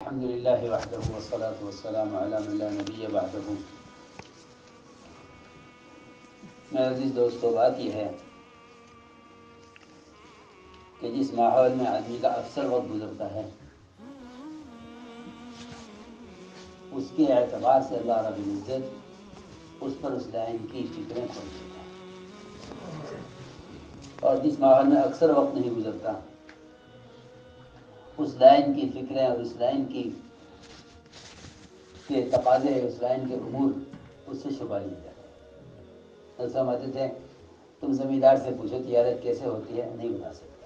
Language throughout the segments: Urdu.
الحمد لله وحده والصلاة والسلام على من لا نبی بعدہ۔ میرے عزیز دوستو، بات یہ ہے کہ جس ماحول میں آدمی کا اکثر وقت گزرتا ہے اس کے اعتبار سے اللہ رب العزت اس پر اس لائن کی فکریں کھول دیتا ہے، اور جس ماحول میں اکثر وقت نہیں گزرتا اس لائن کی فکریں اور اس لائن کے تقاضے، اس لائن کے امور اس سے چھپا لیے جاتے ہیں۔ ایسا سمجھتے تھے تم زمیندار سے پوچھو تجارت کیسے ہوتی ہے، نہیں بتا سکتے۔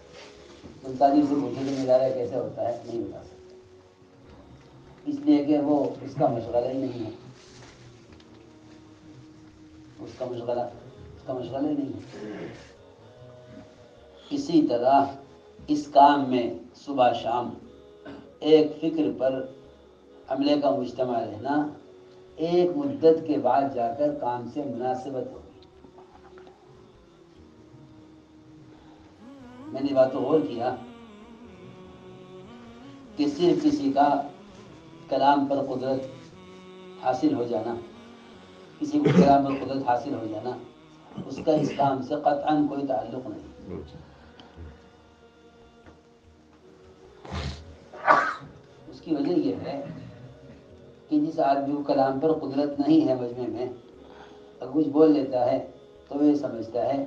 تم تاجر سے پوچھو کہ ادارہ کیسے ہوتا ہے، نہیں بتا سکتے، اس لیے کہ وہ اس کا مشغلہ ہی نہیں ہے، اس کا مشغلہ ہی نہیں ہے۔ اسی طرح اس کام میں صبح شام ایک فکر پر عملے کا مجتمع رہنا ایک مدت کے بعد جا کر کام سے مناسبت ہوگی۔ میں نے بات غور کیا کہ صرف کسی کا کلام پر قدرت حاصل ہو جانا، کسی کو کلام پر قدرت حاصل ہو جانا، اس کا اس کام سے قطعاً کوئی تعلق نہیں۔ اس کی وجہ یہ ہے کہ جس آدمی کو کلام پر قدرت نہیں ہے مجمع میں، اگر کچھ بول لیتا ہے تو وہ یہ سمجھتا ہے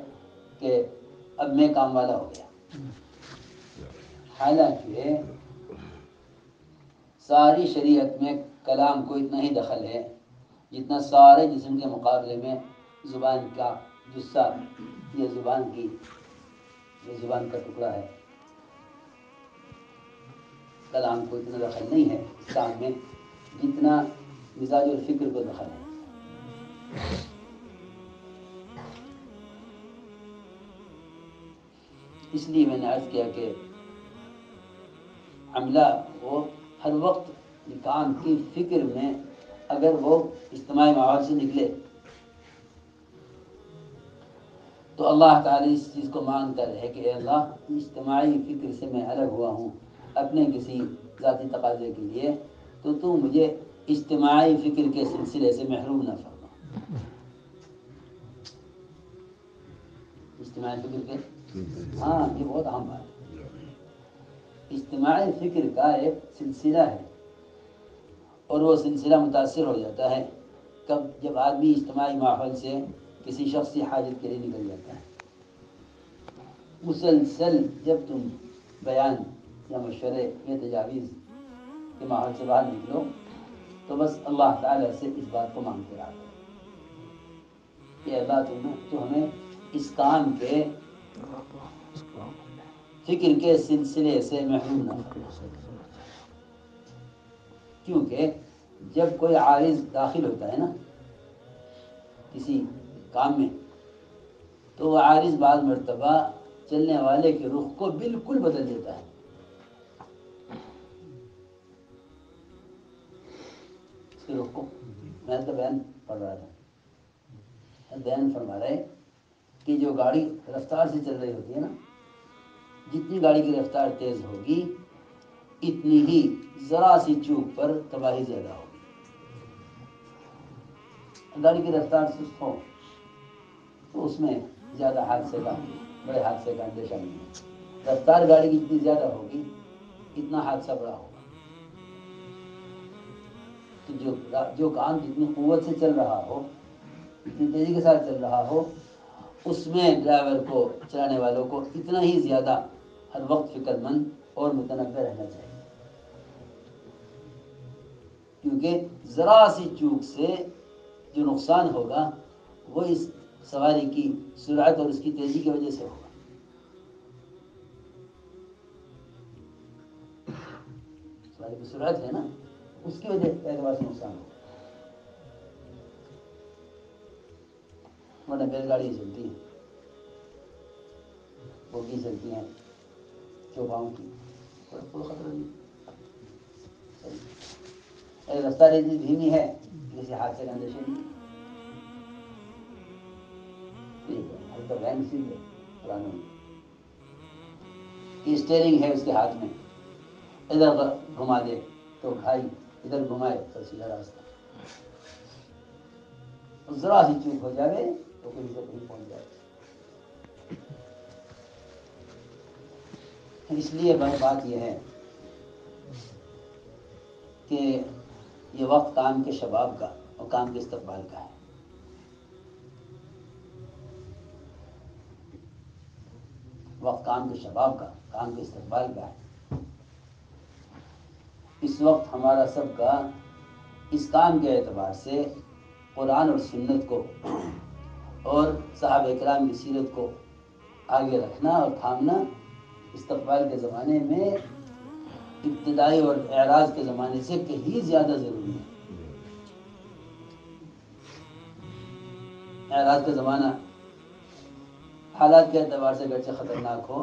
کہ اب میں کام والا ہو گیا، حالانکہ ساری شریعت میں کلام کو اتنا ہی دخل ہے جتنا سارے جسم کے مقابلے میں زبان کا جسہ یا زبان کا ٹکڑا ہے۔ کلام کو اتنا دخل نہیں ہے اس کام میں جتنا مزاج اور فکر کو دخل ہے۔ اس لیے میں نے عرض کیا کہ عملہ وہ ہر وقت کام کی فکر میں اگر وہ اجتماعی ماحول سے نکلے تو اللہ تعالی اس چیز کو مانگتا رہے کہ اے اللہ، اجتماعی فکر سے میں الگ ہوا ہوں اپنے کسی ذاتی تقاضے کے لیے، تو مجھے اجتماعی فکر کے سلسلے سے محروم نہ فرما۔ اجتماعی فکر کے یہ بہت اہم بات ہے۔ اجتماعی فکر کا ایک سلسلہ ہے، اور وہ سلسلہ متاثر ہو جاتا ہے جب آدمی اجتماعی ماحول سے کسی شخصی حاجت کے لیے نکل جاتا ہے۔ مسلسل جب تم بیان یا مشورے یا تجاویز کے ماحول سے باہر نکلو تو بس اللہ تعالیٰ سے اس بات کو مانگتے رہا کہ اللہ تو ہمیں اس کام کے فکر کے سلسلے سے محروم نہ فرما، کیونکہ جب کوئی عارض داخل ہوتا ہے نا کسی کام میں تو وہ عارض بعض مرتبہ چلنے والے کے رخ کو بالکل بدل دیتا ہے۔ اس کے رخ کو میں تو بیان پڑھ رہا تھا، بیان فرما رہا ہے کہ جو گاڑی رفتار سے چل رہی ہوتی ہے نا، جتنی گاڑی کی رفتار تیز ہوگی اتنی ہی ذرا سی چوک پر تباہی زیادہ ہوگی۔ گاڑی کی رفتار سست ہو تو اس میں زیادہ بڑے حادثے کا اندیشہ نہیں ہے۔ رفتار گاڑی کی جتنی زیادہ ہوگی اتنا حادثہ بڑا ہوگا۔ تو جو کام جتنی قوت سے چل رہا ہو، اتنی تیزی کے ساتھ چل رہا ہو، اس میں ڈرائیور کو، چلانے والوں کو اتنا ہی زیادہ ہر وقت فکر مند اور متنبہ رہنا چاہیے، کیونکہ ذرا سی چوک سے جو نقصان ہوگا وہ اس سواری کی سرعت اور اس کی تیزی کی وجہ سے ہوگا۔ سواری کی سرعت ہے نا، اس کی وجہ سے اعتبار سے نقصان ہوگا، ورنہ بیل گاڑی چلتی ہیں، بوگی چلتی ہیں چوپاؤں کی، کوئی خطرہ نہیں۔ رفتار اتنی دھیمی ہے کسی حادثے کا اندیشہ نہیں ہے۔ ابھی تو وین سی ہے پرانوں میں کہ اسٹیئرنگ ہے اس کے ہاتھ میں، ادھر گھما دے تو کھائی، ادھر گھمائے تو سیدھا راستہ، ذرا سی چوک ہو جائے تو کہیں سے کہیں پہنچ جائے۔ اس لیے بات یہ ہے کہ یہ وقت کام کے شباب کا اور کام کے استقبال کا ہے۔ وقت کام کے شباب کا، کام کے استقبال کا ہے۔ اس وقت ہمارا سب کا اس کام کے اعتبار سے قرآن اور سنت کو اور صحابہ کرام کی سیرت کو آگے رکھنا اور تھامنا استقبال کے زمانے میں ابتدائی اور اعراض کے زمانے سے کہیں زیادہ ضروری ہے۔ اعراض کا زمانہ حالات کے اعتبار سے گرچہ خطرناک ہو،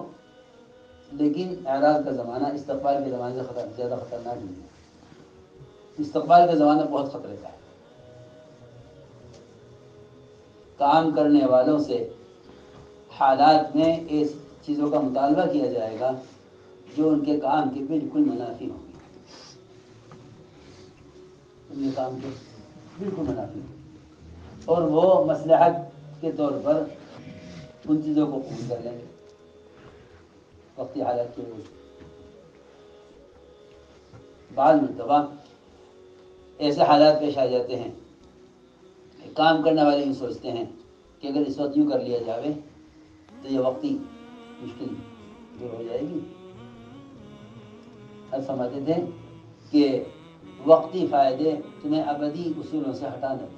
لیکن اعراض کا زمانہ استقبال کے زمانے سے زیادہ خطرناک نہیں ہے۔ استقبال کا زمانہ بہت خطرے کا ہے۔ کام کرنے والوں سے حالات میں اس چیزوں کا مطالبہ کیا جائے گا جو ان کے کام کے بالکل منافی ہوں گی، ان کے کام کے بالکل منافی ہوں گی، اور وہ مصلحت کے طور پر ان چیزوں کو قبول کر لیں گے وقتی حالات کی وجہ سے۔ بعض مرتبہ ایسے حالات پیش آ جاتے ہیں، کام کرنے والے یہ سوچتے ہیں کہ اگر اس وقت یوں کر لیا جائے تو یہ وقتی مشکل دور ہو جائے گی۔ اب سمجھتے تھے کہ وقتی فائدے تمہیں ابدی اصولوں سے ہٹا دیں،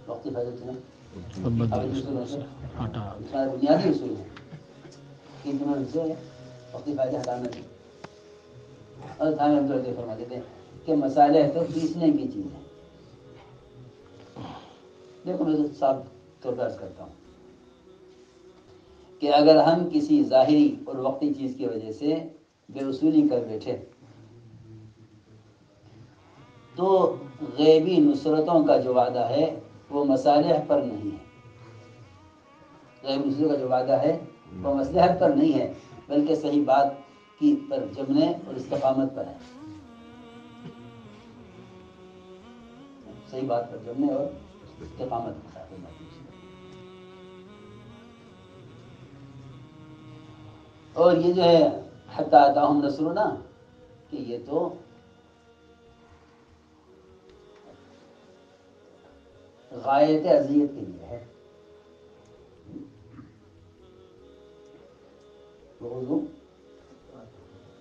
وقتی فائدے تمہیں ابدی اصولوں سے ہٹا، بنیادی اصول ہیں کہ تمہیں ان سے وقتی فائدے ہٹانا دیں۔ اور ہم تو فرماتے تھے کہ مسالے تو پیسنے کی چیز ہے۔ دیکھو میں صاف طور پر عرض کرتا ہوں کہ اگر ہم کسی ظاہری اور وقتی چیز کی وجہ سے بے اصولی کر بیٹھے تو غیبی نصرتوں کا جو وعدہ ہے وہ مصالح پر نہیں ہے۔ غیبی نصرتوں کا جو وعدہ ہے وہ مصلحت پر نہیں ہے، بلکہ صحیح بات کی پر جمنے اور استقامت پر ہے۔ صحیح بات پر جمنے اور استقامت پر ہے۔ اور یہ جو ہے حتی اتاہم نصرنا، کہ یہ تو غایت اذیت کے لیے ہے۔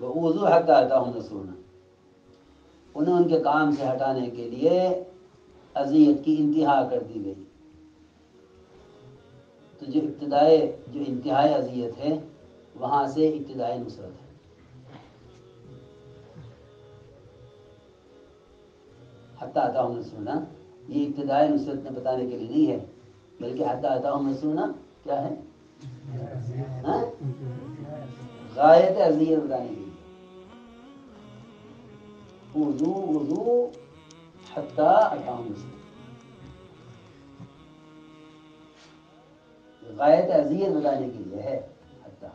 وَأُوذُوا حَتَّى أَتَاهُمْ نَصْرُنَا، انہیں ان کے کام سے ہٹانے کے لیے اذیت کی انتہا کر دی گئی۔ تو جو انتہائی اذیت ہے وہاں سے ابتدائی نصرت ہے۔ حتی اتاہم نصرنا یہ ابتدائی نصرت نے بتانے کے لیے نہیں ہے، بلکہ حتی اتاہم نصرنا کیا ہے؟ غایت اذیت بتانے کے لیے۔ اوذوا حتی اتاہم نصرنا، غایت اذیت بتانے کے لیے ہے۔ حتی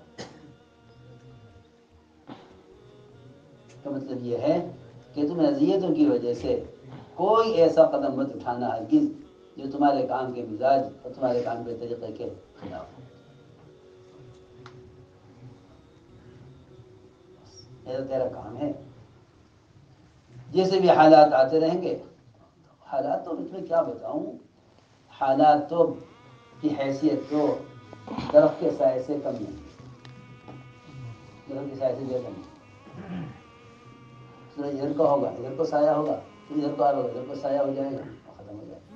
کا مطلب یہ ہے کہ تم اذیتوں کی وجہ سے کوئی ایسا قدم مت اٹھانا ہرگز جو تمہارے کام کے مزاج اور تمہارے کام کے طریقے کے خلاف ہو۔ تیرا کام ہے، جیسے بھی حالات آتے رہیں گے، حالات تو میں کیا بتاؤں، حالات تو کی حیثیت تو درخت کے سائے سے کم نہیں، درخت کے سائے سے زیادہ نہیں۔ ادھر کا ہوگا ادھر کو سایہ ہوگا، پھر ادھر کو ہوگا ادھر کو سایہ ہو جائے گا اور ختم ہو جائے گا۔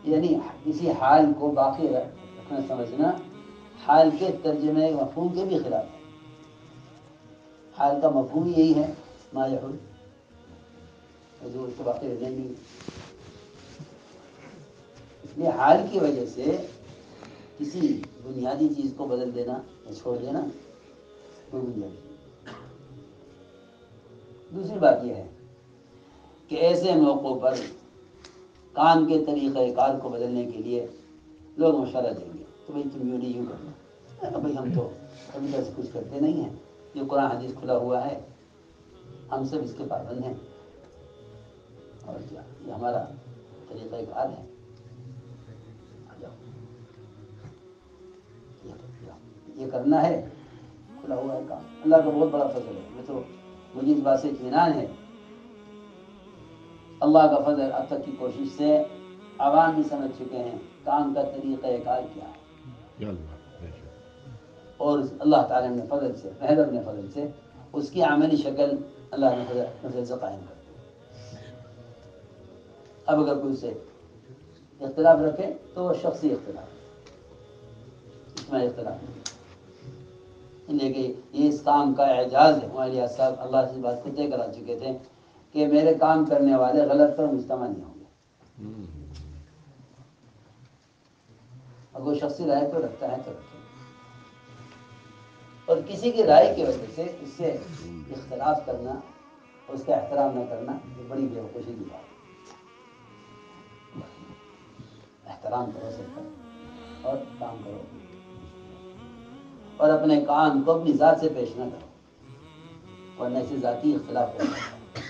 یعنی کسی حال کو باقی رکھنا سمجھنا حال کے ترجمے مفہوم کے بھی خلاف ہے۔ حال کا مفہوم یہی ہے ما یحول، جو اس کو باقی رہنے نہیں۔ اس لیے حال کی وجہ سے کسی بنیادی چیز کو بدل دینا یا چھوڑ دینا کوئی بنیادی نہیں۔ دوسری بات یہ ہے کہ ایسے موقعوں پر کام کے طریقہ کار کو بدلنے کے لیے لوگ مشورہ دیں گے، کہ بھائی تم یوں نہیں یوں کرنا، بھائی ہم تو کبھی ایسے کچھ کرتے نہیں ہیں، یہ قرآن حدیث کھلا ہوا ہے، ہم سب اس کے پابند ہیں، اور کیا یہ ہمارا طریقہ کار ہے، آ جاؤ یہ کرنا ہے، کھلا ہوا ہے کام۔ اللہ کا بہت بڑا فضل ہے، میں تو مجھے اس بات سے اطمینان ہے، اللہ کا فضل اب تک کی کوشش سے عوام بھی سمجھ چکے ہیں کام کا طریقہ کار کیا ہے، اور اللہ تعالیٰ نے فضل سے، محض اپنے فضل سے اس کی عملی شکل اللہ نے نفذ سے قائم کر دی۔ اب اگر کوئی سے اختلاف رکھے تو وہ شخصی اختلاف، اس میں اختلاف نہیں، لیکن یہ اس کام کا اعجاز ہے۔ ہمارے صاحب اللہ سے بات خود کرا چکے تھے کہ میرے کام کرنے والے غلط پر مجتمع نہیں ہوں گے، اور وہ شخصی رائے تو رکھتا ہے تو رکھے، اور کسی کی رائے کی وجہ سے اس سے اختلاف کرنا، اس کا احترام نہ کرنا، یہ بڑی بیوقوفی کی بات ہے۔ احترام کرو سب کا اور کام کرو، اور اپنے کام کو اپنی ذات سے پیش نہ کرو، ورنہ اسے ذاتی اختلاف پیدا ہوتا ہے۔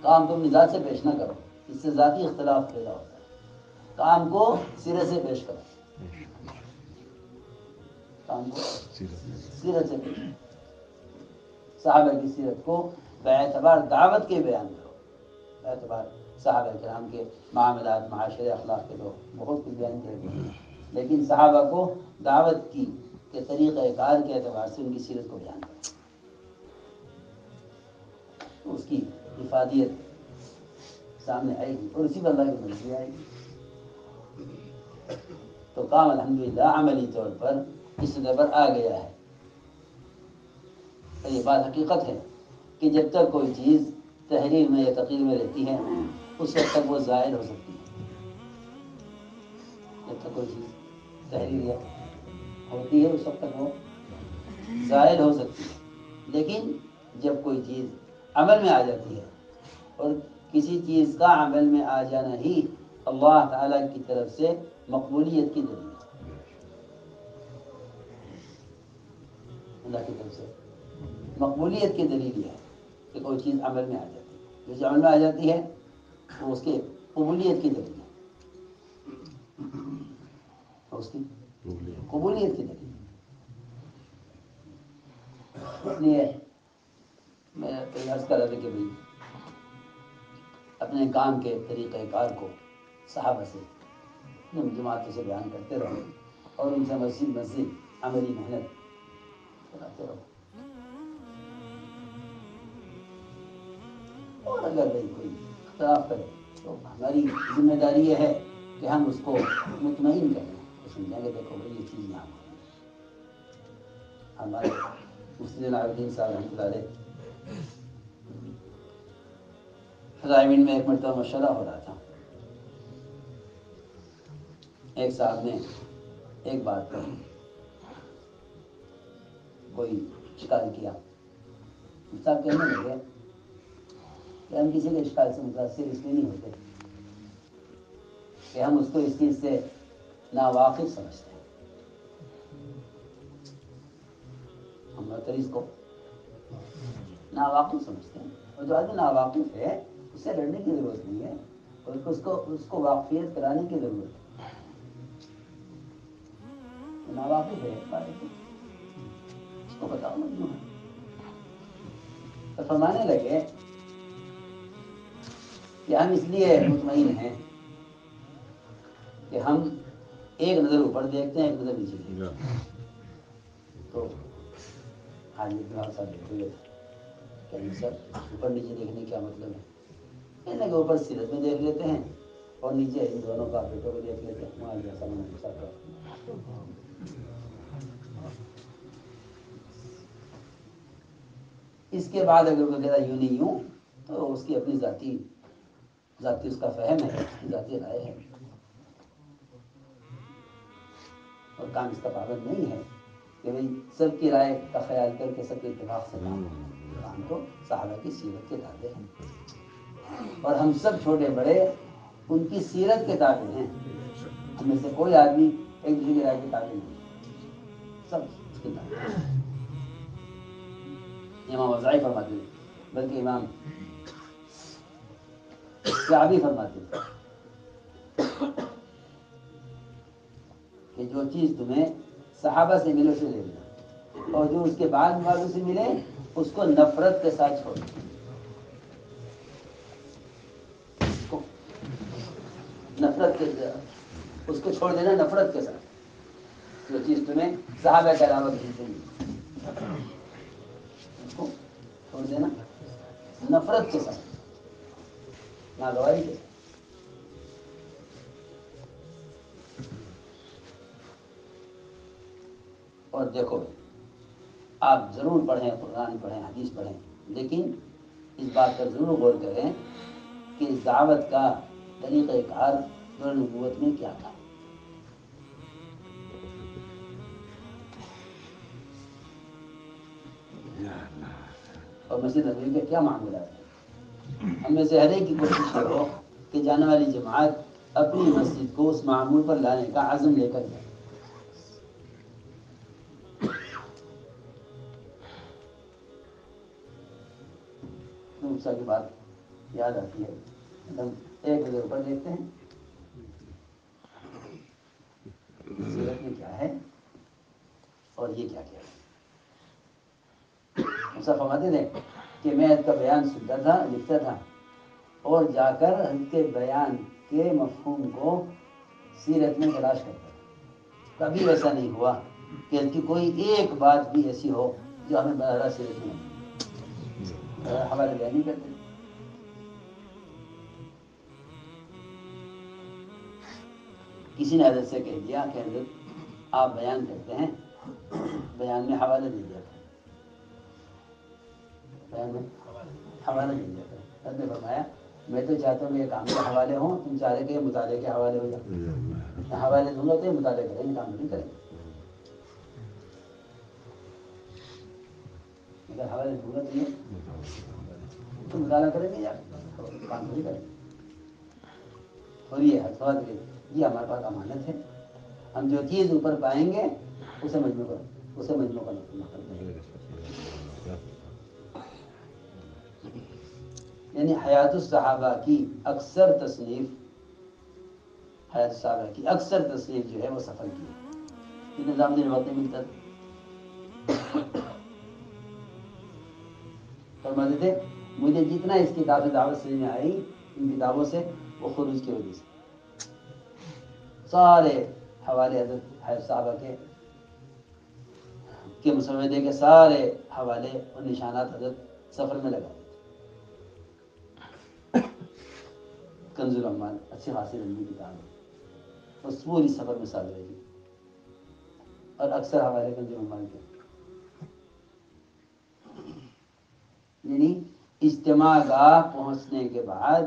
کام کو اپنی ذات سے پیش نہ کرو، اس سے ذاتی اختلاف پیدا ہوتا ہے۔ کام کو سرے سے پیش کرو، کام کو سیرت سے پیش کرو، صحابہ کی سیرت کو باعتبار دعوت کے بیان کرو، باعتبار صحابہ کرام کے معاملات، معاشرے، اخلاق کے تو بہت کچھ بیان کیا گیا، لیکن صحابہ کو دعوت کی کے طریقہ کار کے اعتبار سے ان کی سیرت کو بیان کرو، تو اس کی افادیت سامنے آئے گی، اور اسی پر اللہ کی مرضی آئے گی۔ تو کام الحمدللہ عملی طور پر اس سطح پر آ گیا ہے، اور یہ بات حقیقت ہے کہ جب تک کوئی چیز تحریر میں یا تقریر میں رہتی ہے اس وقت تک وہ زائل ہو سکتی ہے، جب تک کوئی چیز تحریر ہوتی ہے اس وقت تک وہ زائل ہو سکتی ہے، لیکن جب کوئی چیز عمل میں آ جاتی ہے، اور کسی چیز کا عمل میں آ جانا ہی اللہ تعالیٰ کی طرف سے مقبولیت کی دلیل ہے، اللہ کی طرف سے مقبولیت کی دلیل یہ ہے کہ کوئی چیز عمل میں آ جاتی ہے، جو چیز عمل میں آ جاتی ہے وہ اس کے قبولیت کی دلیل ہے، اس کی قبولیت کی دلیل۔ اس لیے میں عرض کر رہا تھا کہ بھائی اپنے کام کے طریقہ کار کو صحابہ سے، جماعتوں سے بیان کرتے رہو، اور ان سے مزید مزید عملی محنت کراتے رہو، اور اگر بھائی کوئی اختلاف کرے تو ہماری ذمہ داری یہ ہے کہ ہم اس کو مطمئن کریں، سمجھائیں گے دیکھو بھائی یہ چیز یہاں ہوئی ہے۔ ہمارے مفتی زین العابدین صاحب رحمۃ اللہ علیہ فضائمین میں ایک مرتبہ مشورہ ہو رہا تھا، ایک صاحب نے ایک بات پر کوئی اشکال کیا، صاحب کہنے لگے کہ ہم کسی کے اشکال سے متاثر اس لیے نہیں ہوتے کہ ہم اس کو اس چیز سے ناواقف سمجھتے ہیں، ہم معترض کو ناواقف سمجھتے ہیں، اور جو آدمی ناواقف ہے اس سے لڑنے کی ضرورت نہیں ہے، اور اس کو واقفیت کرانے کی ضرورت ہے، ناواقف ہے اس کو بتاؤ مجھے ہے۔ تو فرمانے لگے کہ ہم اس لیے مطمئن ہیں کہ ہم ایک نظر اوپر دیکھتے ہیں، ایک نظر نیچے دیکھتے ہیں، تو آج اتنا سا دیکھو گے کہ سر اوپر نیچے دیکھنے کیا مطلب ہے، کہنے کے اوپر سیرت میں دیکھ لیتے ہیں اور نیچے ان دونوں کا بیٹوں کو دیکھ لیتے ہیں، وہاں جیسا من ویسا کرو۔ اس کے بعد اگر وہ کہتا یوں نہیں یوں، تو اس کی اپنی ذاتی اس کا فہم ہے، اس کی ذاتی رائے ہے، اور کام اس کا پابند نہیں ہے کہ بھئی سب کی رائے کا خیال کر کے سب کے اتفاق سے کام تو صحابہ کی سیرت کے تابع ہیں، اور ہم سب چھوٹے بڑے ان کی سیرت کے تابع ہیں، ہم میں سے کوئی آدمی ایک دوسرے کی رائے کی تابع نہیں، سب اس کے تابع۔ امام اوزاعی فرماتے تھے، بلکہ امام شعبی فرماتے تھے کہ جو چیز تمہیں صحابہ سے ملے اسے لے لینا، اور جو اس کے بعد والوں سے ملے اس کو نفرت کے ساتھ چھوڑ دینا، نفرت کے اس کو چھوڑ دینا، نفرت کے ساتھ۔ جو چیز تمہیں صحابہ کے علاوہ کسی سے ملی اس کو چھوڑ دینا نفرت کے ساتھ، ناگواری کے ساتھ۔ اور دیکھو آپ ضرور پڑھیں، قرآن پڑھیں، حدیث پڑھیں، لیکن اس بات پر ضرور غور کریں کہ اس دعوت کا طریقہ کار دور نبوت میں کیا تھا۔ اور مسجد نبوی کے کیا معمولات ہیں۔ ہم میں سے ہر ایک کی کوشش کرو کہ جانے والی جماعت اپنی مسجد کو اس معمول پر لانے کا عزم لے کر جائے۔ کی بات یاد آتی ہے، ہم ایک نظر اوپر دیکھتے ہیں سیرت میں کیا ہے اور یہ کیا کیا ہے۔ ایسا فرماتے تھے کہ میں اس کا بیان سنتا تھا، لکھتا تھا، اور جا کر اس کے بیان کے مفہوم کو سیرت میں تلاش کرتا تھا۔ کبھی ایسا نہیں ہوا کہ اس کی کوئی ایک بات بھی ایسی ہو جو ہمیں براہ سیرت میں نہیں حوالے بیان نہیں کرتے۔ کسی نے حضرت سے کہہ دیا کہ حضرت آپ بیان کرتے ہیں، بیان میں حوالے دے دیا کریں، بیان میں حوالے دے دیا کریں۔ حضرت نے فرمایا میں تو چاہتا ہوں یہ کام کے حوالے ہوں، تم چاہ رہے کہ مطالعے کے حوالے ہو جائے، میں حوالے دوں گا تو یہ مطالعہ کریں گے، کام نہیں کریں گے۔ اگر حوالے دوں گا تو یہ مطالعہ کریں گے یا کام نہیں کریں گے۔ اور یہ حسوات یہ ہمارے پاس امانت ہے، ہم جو چیز اوپر پائیں گے اسے مجموع کا نقل کریں گے۔ یعنی حیات الصحابہ کی اکثر تصنیف جو ہے وہ سفر کی ہے، نظام دن وقت نہیں ملتا تھا۔ فرماتے تھے مجھے جتنا اس کتاب سے دعوت سمجھ میں آئی ان کتابوں سے، وہ خروج کی وجہ سے سارے حوالے حضرت صحابہ کے مسودے کے سارے حوالے اور نشانات حضرت سفر میں لگا دیتے۔ کنز العمال اچھی خاصی لمبی کتاب ہے، اس پوری سفر میں ساتھ رہے گی، اور اکثر حوالے کنز العمال کے۔ یعنی اجتماع گاہ پہنچنے کے بعد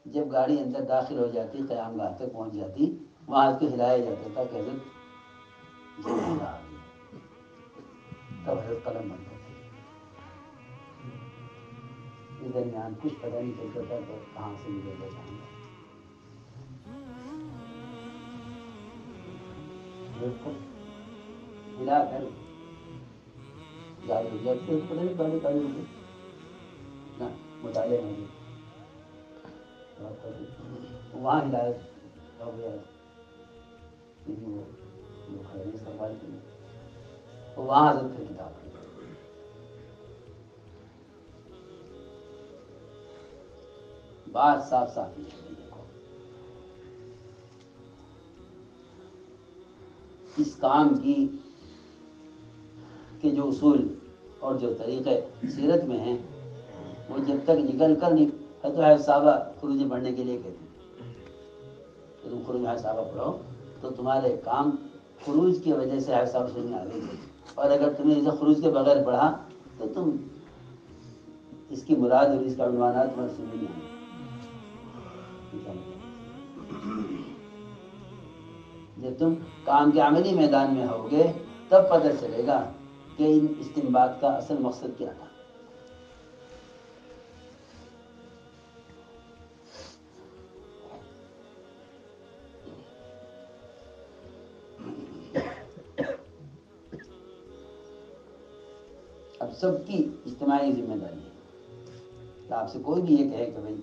جب گاڑی اندر داخل ہو جاتی، قیام گاہ تک پہنچ جاتی، وہاں اس کو ہلایا جاتا تھا کہ حضرت جنازہ آ گیا، تب حضرت قلم بند کرتے تھے۔ اس درمیان کچھ پتہ نہیں چلتا تھا کہ کہاں سے ملے گا کہاں کا، حضرت کو ہلا کر گاڑی رک جاتی تھی، پتہ نہیں گاڑی رک گئی نا، مطالعے میں وہاں ہدایت ہو گیا، لیکن وہ کھڑے نہیں سنبھال کے وہاں حضرت پھر کتاب کی۔ بات صاف صاف یہ ہے، دیکھو اس کام کی کہ جو اصول اور جو طریقے سیرت میں ہیں وہ جب تک نکل کر حضرت صحابہ خروج پڑھنے کے لیے کہتے ہیں کہ تم خروج صحابہ پڑھو تو تمہارے کام خروج کی وجہ سے صاحب سمجھ میں آ گئی، اور اگر تم نے اسے خروج کے بغیر پڑھا تو تم اس کی مراد اور اس کا عنوانات تمہیں سمجھ نہیں آئے۔ جب تم کام کے عملی میدان میں ہوگے تب پتہ چلے گا کہ ان استنباط کا اصل مقصد کیا تھا۔ سب کی اجتماعی ذمہ داری ہے کہ آپ سے کوئی بھی یہ کہے کہ بھائی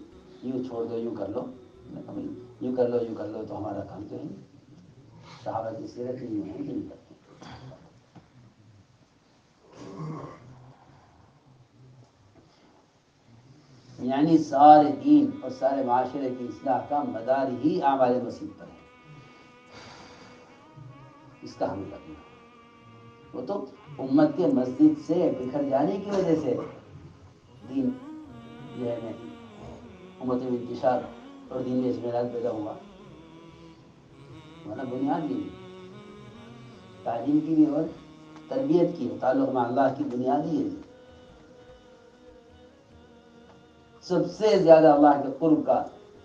یوں چھوڑ دو یوں کر لو، میں کہا بھائی یوں کر لو تو ہمارا کام تو ہے نہیں۔ صحابہ کی سیرت یوں ہے کہ نہیں کرتے۔ یعنی سارے دین اور سارے معاشرے کی اصلاح کا مدار ہی اعمال مسجد پر ہے، اس کا ہمیں کرنا ہے۔ وہ تو امت کے مسجد سے بکھر جانے کی وجہ سے دین جو ہے میں امت میں انتشار اور دین میں اجماعات پیدا ہوا، ورنہ بنیاد یہ تعلیم کی بھی اور تربیت کی تعلق میں اللہ کی بنیاد ہی ہے۔ سب سے زیادہ اللہ کے قرب کا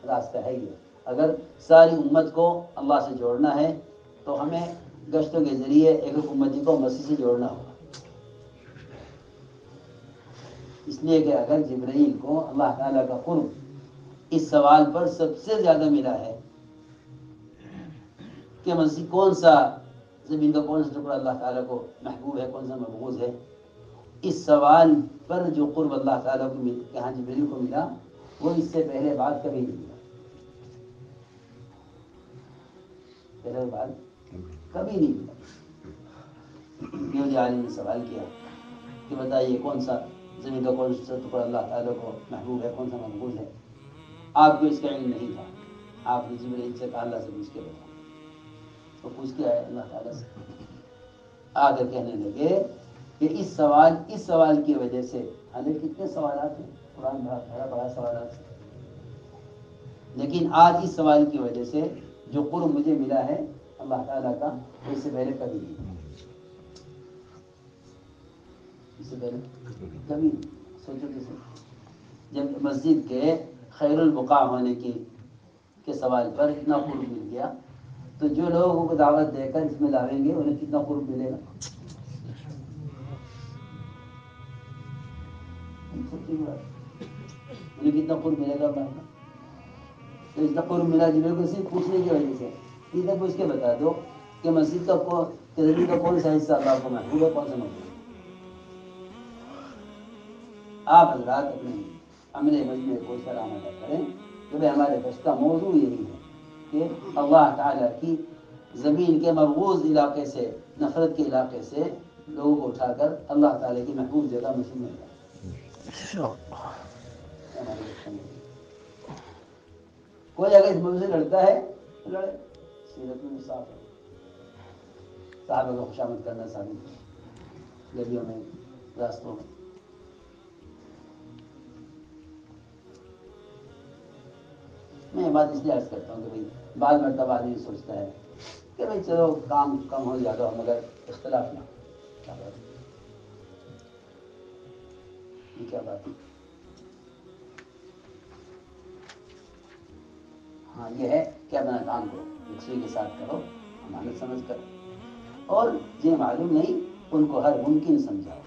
راستہ ہے یہ۔ اگر ساری امت کو اللہ سے جوڑنا ہے تو ہمیں گشتوں کے ذریعے ایک امتی کو مسیح سے جوڑنا ہوگا، اس لیے کہ اگر جبرائیل کو اللہ تعالیٰ کا قرب اس سوال پر سب سے زیادہ ملا ہے کہ مسیح کون سا زمین کا کون سا ٹکڑا اللہ تعالیٰ کو محبوب ہے، کون سا مبغوض ہے، اس سوال پر جو قرب اللہ تعالیٰ کو یہاں جبرائیل کو ملا وہ اس سے پہلے بات کبھی نہیں ملا، پہلے بات کبھی نہیں ملا۔ یہ عالم نے سوال کیا کہ بتائیے کون سا زمین کا کون سا ٹکڑا اللہ تعالیٰ کو محبوب ہے، کون سا مقبول ہے؟ آپ کو اس کا علم نہیں تھا، آپ نے جبرائیل سے کہا اللہ سے پوچھ کے بتا، تو پوچھ کے آئے اللہ تعالیٰ سے، آ کر کہنے لگے کہ اس سوال کی وجہ سے، حالانکہ کتنے سوالات ہیں قرآن بھرا بڑا سوالات سے، لیکن آج اس سوال کی وجہ سے جو قرب مجھے ملا ہے اللہ تعالیٰ کا، وہ اس سے پہلے کبھی نہیں، اس سے پہلے کبھی نہیں۔ سوچو کہ جب مسجد کے خیر البقاع ہونے کے سوال پر اتنا قرب مل گیا تو جو لوگوں کو دعوت دے کر اس میں لاویں گے انہیں کتنا قرب ملے گا؟ انہیں کتنا قرب ملے گا؟ اللہ کا تو اتنا قرب ملا جبرائیل کو صرف پوچھنے کی وجہ سے، اتنا پوچھ کے بتا دو کہ مسجد کا زمین کا کون سا حصہ اللہ کو محبوب ہے، کون سا محبوب ہے۔ آپ حضرات اپنے عمل مجمع کو سر آمدہ کریں کہ بھائی ہمارے بس کا موضوع یہی ہے کہ اللہ تعالیٰ کی زمین کے مبغوض علاقے سے، نفرت کے علاقے سے لوگوں کو اٹھا کر اللہ تعالیٰ کی محبوب جگہ مسجد میں جائے۔ کوئی اگر اس موضوع سے لڑتا ہے تو لڑے، سیرت میں صاف ہے، صحابہ کو خوشامد کرنا ثابت ہے، گلیوں میں راستوں میں۔ میں بات اس لیے عرض کرتا ہوں کہ بھائی بعض مرتبہ آدمی سوچتا ہے کہ بھائی چلو کام کم ہو زیادہ ہو مگر اختلاف نہ ہو، کیا بات ہے؟ یہ کیا بات ہے؟ ہاں یہ ہے کہ اپنا کام کو یکسوئی کے ساتھ کرو، امانت سمجھ کر، اور جنہیں معلوم نہیں ان کو ہر ممکن سمجھاؤ،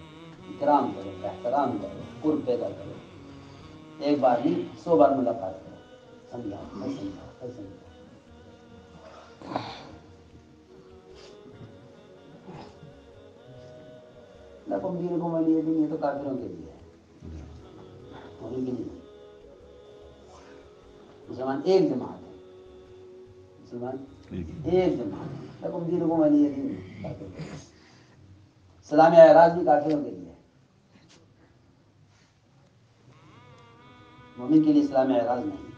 اکرام کرو، احترام کرو، قرب پیدا کرو، ایک بار نہیں 100 بار ملاقات کرو، سمجھاؤ، سمجھاؤ۔ لکم دینکم ولی دین، یہ تو کافروں کے لیے ہے، مومن کے لیے نہیں۔ مسلمان ایک جماعت ہے، مسلمان ایک جماعت ہے، لکم دینکم ولی دین کافروں کے لیے۔ سلام اعراض بھی کافروں کے لیے ہے، مومن کے لیے سلام اعراض نہیں۔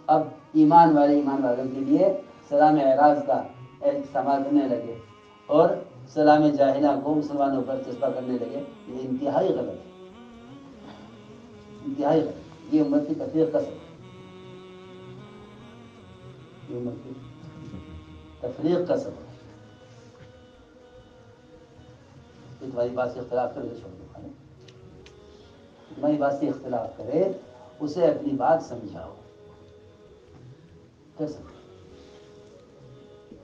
اب ایمان والوں کے لیے سلام اعراض کا استعمال کرنے لگے اور سلام جاہلہ کو مسلمانوں پر چسپاں کرنے لگے، یہ انتہائی غلط ہے، انتہائی غلط، یہ امت کی تفریق کا سبب ہے، یہ امت کی تفریق کا سبب ہے۔ تمہاری بات سے اختلاف کرے تو چھوڑ دو، تمہاری بات سے اختلاف کرے اسے اپنی بات سمجھاؤ، کر سکتے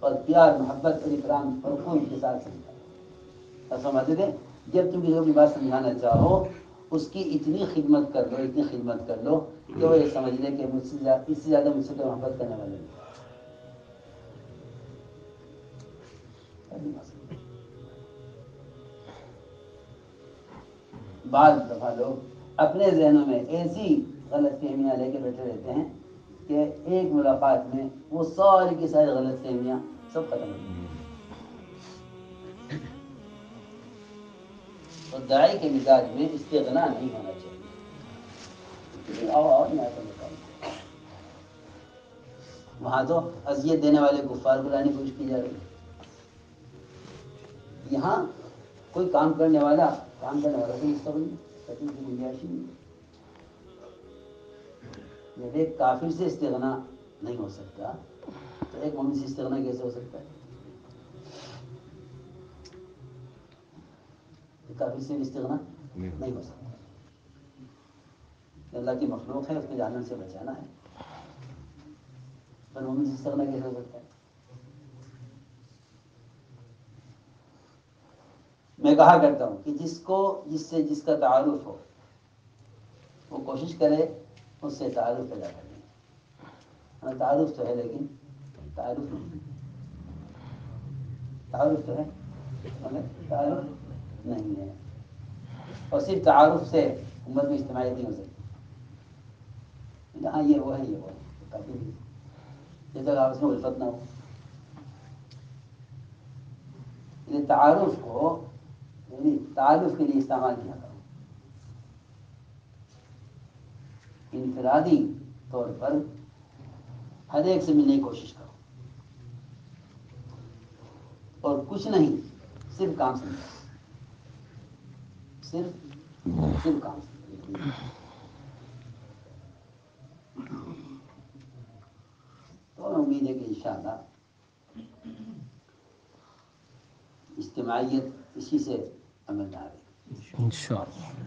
اور پیار محبت اور اکرام اور خون کے ساتھ سمجھاؤ۔ سمجھتے تھے جب تم کسی کو اپنی بات سمجھانا چاہو اس کی اتنی خدمت کر لو، اتنی خدمت کر لو کہ وہ یہ سمجھ لے کہ مجھ سے اس سے زیادہ مجھ سے کوئی محبت کرنے والے نہیں۔ بعض دفعہ لوگ اپنے ذہنوں میں ایسی غلط فہمیاں لے کے بیٹھے رہتے ہیں کہ ایک ملاقات میں وہ ساری کی ساری غلط فہمیاں سب ختم ہو جائیں. تو داعی کے مزاج میں استغنا نہیں ہونا چاہیے. آؤ نہیں آتا مقام وہاں تو اذیت دینے والے کفار کو لانے کی کوشش کی جا رہی ہے. یہاں کوئی کام کرنے والا کوئی مستقبل کی گنجائش نہیں. جب ایک کافر سے استغنا نہیں ہو سکتا تو ایک مومن سے استغنا کیسے ہو سکتا ہے؟ کافر سے استغنا نہیں ہو سکتا. اللہ کی مخلوق ہے، اس کو جہنم سے بچانا ہے، پر مومن سے استغنا کیسے ہو سکتا ہے؟ میں کہا کرتا ہوں کہ جس کا تعارف ہو وہ کوشش کرے اس سے تعارف پیدا کرنے کی. تعارف تو ہے لیکن تعارف تو ہے مگر تعارف نہیں ہے. اور صرف تعارف سے امت میں اجتماعیت نہیں ہو سکتی. ہاں یہ وہ ہے کافی نہیں جب تک آپس میں الفت نہ ہو. تعارف کو یعنی تعارف کے لیے استعمال کیا کرو. انفرادی طور پر ہر ایک سے ملنے کی کوشش کرو اور کچھ نہیں، صرف کام سمجھو، صرف کام سمجھو. تو امید ہے کہ انشاءاللہ اجتماعیت اسی سے عمل میں آئے گی. انشاءاللہ.